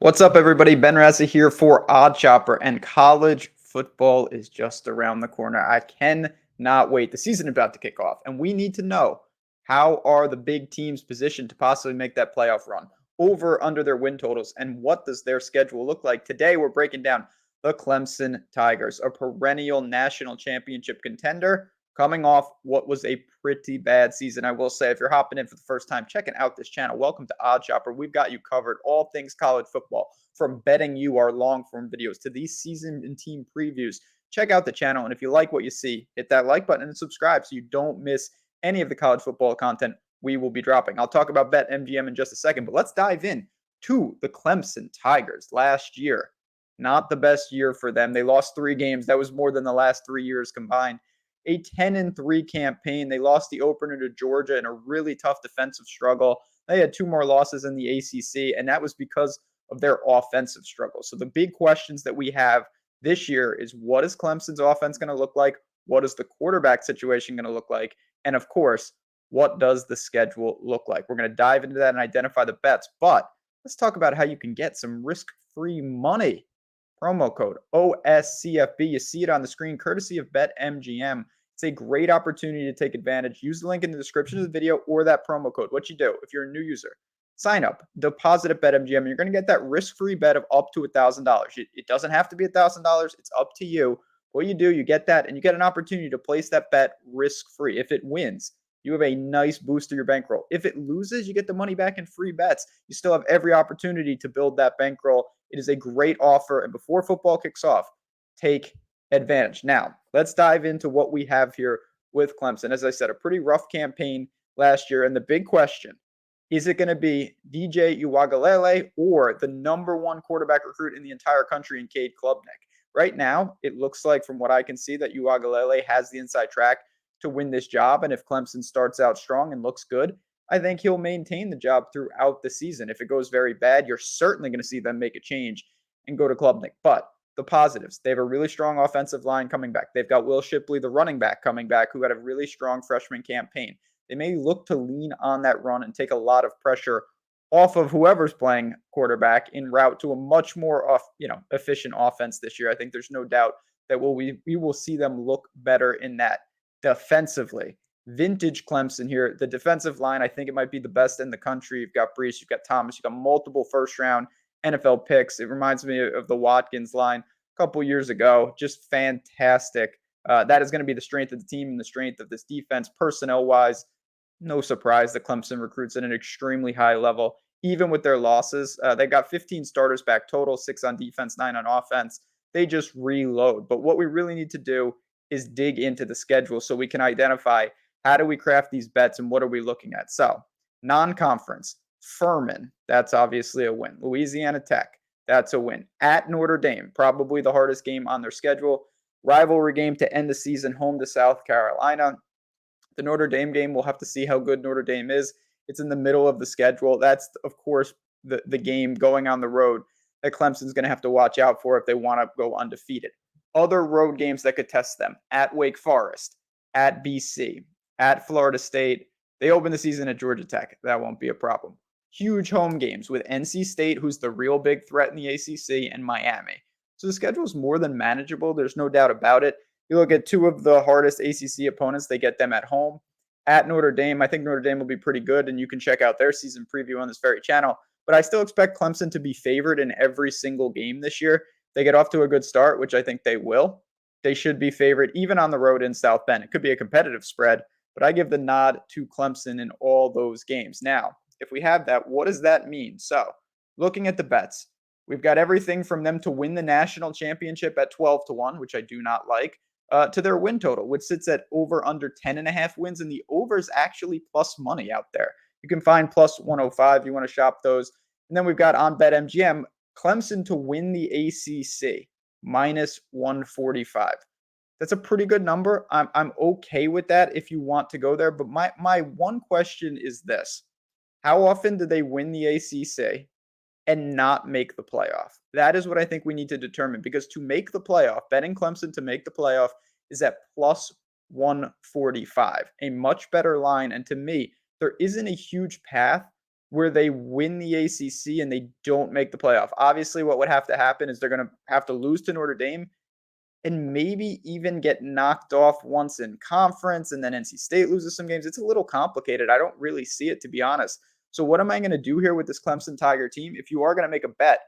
What's up, everybody? Ben Razza here for Odd Chopper, and college football is just around the corner. I cannot wait. The season is about to kick off, and we need to know how are the big teams positioned to possibly make that playoff run, over under their win totals, and what does their schedule look like? Today, we're breaking down the Clemson Tigers, a perennial national championship contender, coming off what was a pretty bad season. I will say, if you're hopping in for the first time, checking out this channel, welcome to Odd Chopper. We've got you covered, all things college football, from betting you our long form videos to these season and team previews. Check out the channel, and if you like what you see, hit that like button and subscribe so you don't miss any of the college football content we will be dropping. I'll talk about BetMGM in just a second, but let's dive in to the Clemson Tigers. Last year, not the best year for them. They lost 3 games. That was more than the last 3 years combined. A 10-3 campaign. They lost the opener to Georgia in a really tough defensive struggle. They had 2 more losses in the ACC, and that was because of their offensive struggle. So the big questions that we have this year is, what is Clemson's offense going to look like? What is the quarterback situation going to look like? And of course, what does the schedule look like? We're going to dive into that and identify the bets, but let's talk about how you can get some risk-free money. Promo code OSCFB. You see it on the screen, courtesy of BetMGM. It's a great opportunity to take advantage. Use the link in the description of the video or that promo code. What you do, if you're a new user, sign up, deposit at BetMGM, and you're going to get that risk-free bet of up to $1,000. It doesn't have to be $1,000. It's up to you. What you do, you get that, and you get an opportunity to place that bet risk-free. If it wins, you have a nice boost to your bankroll. If it loses, you get the money back in free bets. You still have every opportunity to build that bankroll. It is a great offer, and before football kicks off, take advantage. Now, let's dive into what we have here with Clemson. As I said, a pretty rough campaign last year, and the big question, is it going to be DJ Uiagalelei or the number 1 quarterback recruit in the entire country in Cade Klubnik? Right now, it looks like, from what I can see, that Uiagalelei has the inside track to win this job, and if Clemson starts out strong and looks good, I think he'll maintain the job throughout the season. If it goes very bad, you're certainly going to see them make a change and go to Klubnik. But the positives, they have a really strong offensive line coming back. They've got Will Shipley, the running back, coming back, who had a really strong freshman campaign. They may look to lean on that run and take a lot of pressure off of whoever's playing quarterback en route to a much more efficient offense this year. I think there's no doubt that we will see them look better in that. Defensively, vintage Clemson here. The defensive line, I think it might be the best in the country. You've got Brees, you've got Thomas, you've got multiple first-round NFL picks. It reminds me of the Watkins line a couple years ago. Just fantastic. That is going to be the strength of the team and the strength of this defense. Personnel-wise, no surprise that Clemson recruits at an extremely high level, even with their losses. They got 15 starters back total, 6 on defense, 9 on offense. They just reload. But what we really need to do is dig into the schedule so we can identify, how do we craft these bets and what are we looking at? So, non-conference, Furman, that's obviously a win. Louisiana Tech, that's a win. At Notre Dame, probably the hardest game on their schedule. Rivalry game to end the season, home to South Carolina. The Notre Dame game, we'll have to see how good Notre Dame is. It's in the middle of the schedule. That's, of course, the game going on the road that Clemson's going to have to watch out for if they want to go undefeated. Other road games that could test them: at Wake Forest, at BC, at Florida State. They open the season at Georgia Tech. That won't be a problem. Huge home games with NC State, who's the real big threat in the ACC, and Miami. So the schedule is more than manageable. There's no doubt about it. You look at 2 of the hardest ACC opponents, they get them at home. At Notre Dame, I think Notre Dame will be pretty good, and you can check out their season preview on this very channel. But I still expect Clemson to be favored in every single game this year. They get off to a good start, which I think they will. They should be favored even on the road in South Bend. It could be a competitive spread, but I give the nod to Clemson in all those games. Now, if we have that, what does that mean? So, looking at the bets, we've got everything from them to win the national championship at 12-1, which I do not like, to their win total, which sits at over under 10.5 wins, and the over is actually plus money out there. You can find plus 105 if you want to shop those. And then we've got on BetMGM, Clemson to win the ACC, minus 145. That's a pretty good number. I'm okay with that if you want to go there. But my one question is this: how often do they win the ACC and not make the playoff? That is what I think we need to determine, because to make the playoff, betting Clemson to make the playoff is at plus 145, a much better line. And to me, there isn't a huge path where they win the ACC and they don't make the playoff. Obviously, what would have to happen is they're going to have to lose to Notre Dame and maybe even get knocked off once in conference, and then NC State loses some games. It's a little complicated. I don't really see it, to be honest. So what am I going to do here with this Clemson Tiger team? If you are going to make a bet,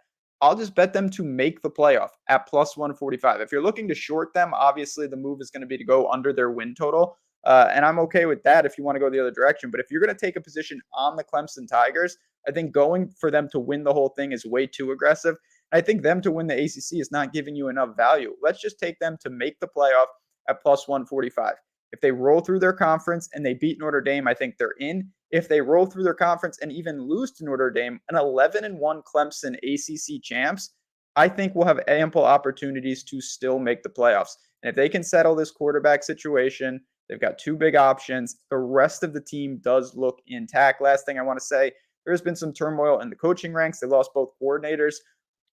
I'll just bet them to make the playoff at plus 145. If you're looking to short them, obviously the move is going to be to go under their win total. And I'm okay with that if you want to go the other direction. But if you're going to take a position on the Clemson Tigers, I think going for them to win the whole thing is way too aggressive. I think them to win the ACC is not giving you enough value. Let's just take them to make the playoff at plus 145. If they roll through their conference and they beat Notre Dame, I think they're in. If they roll through their conference and even lose to Notre Dame, an 11-1 Clemson ACC champs, I think we'll have ample opportunities to still make the playoffs. And if they can settle this quarterback situation, they've got two big options. The rest of the team does look intact. Last thing I want to say, there's been some turmoil in the coaching ranks. They lost both coordinators.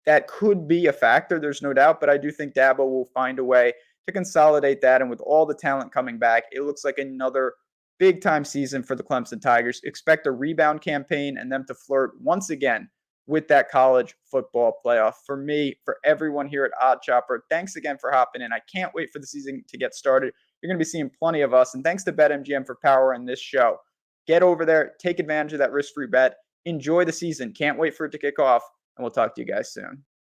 That could be a factor, there's no doubt, but I do think Dabo will find a way to consolidate that. And with all the talent coming back, it looks like another big-time season for the Clemson Tigers. Expect a rebound campaign and them to flirt once again with that college football playoff. For me, for everyone here at Odd Chopper, thanks again for hopping in. I can't wait for the season to get started. You're going to be seeing plenty of us, and thanks to BetMGM for powering this show. Get over there, take advantage of that risk-free bet. Enjoy the season. Can't wait for it to kick off, and we'll talk to you guys soon.